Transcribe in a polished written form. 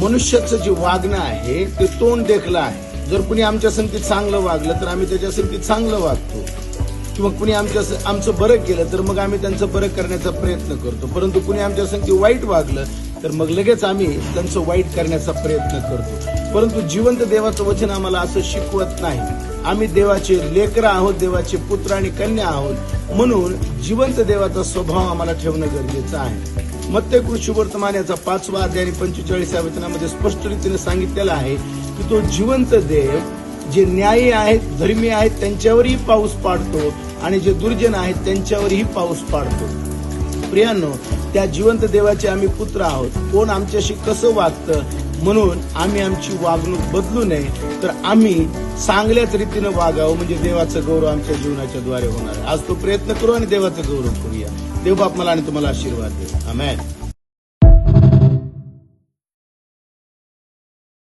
मनुष्याचं जे वागणं आहे ते तोंड देखलं आहे. जर कुणी आमच्या संगतीत चांगलं वागलं तर आम्ही त्याच्या संगतीत चांगलं वागतो, किंवा कुणी आमचं बरं केलं तर मग आम्ही त्यांचं बरं करण्याचा प्रयत्न करतो. परंतु कुणी आमच्या संगती वाईट वागलं तर मग लगेच आम्ही त्यांचं वाईट करण्याचा प्रयत्न करतो. परंतु जिवंत देवाचं वचन आम्हाला असं शिकवत नाही. आम्ही देवाचे लेकरं आहोत, देवाचे पुत्र आणि कन्या आहोत, म्हणून जिवंत देवाचा स्वभाव आम्हाला ठेवणं गरजेचं आहे. मत्ते सुवर्तमान याचा 5वा अध्याय आणि 45व्या वचनामध्ये स्पष्ट रीतीने सांगितलेलं आहे की तो जिवंत देव जे न्यायी आहेत, धर्मी आहेत त्यांच्यावरही पाऊस पाडतो आणि जे दुर्जन आहेत त्यांच्यावरही पाऊस पाडतो. प्रियांनो, त्या जिवंत देवाचे आम्ही पुत्र आहोत. कोण आमच्याशी कसं वागतं म्हणून आम्ही आमची वागणूक बदलू नये, तर आम्ही चांगल्याच रीतीनं वागावं, म्हणजे देवाचं गौरव आमच्या जीवनाच्या द्वारे होणार आहे. आज तो प्रयत्न करू आणि देवाचं गौरव करूया. देव बाप मला आणि तुम्हाला आशीर्वाद देव. आमेन.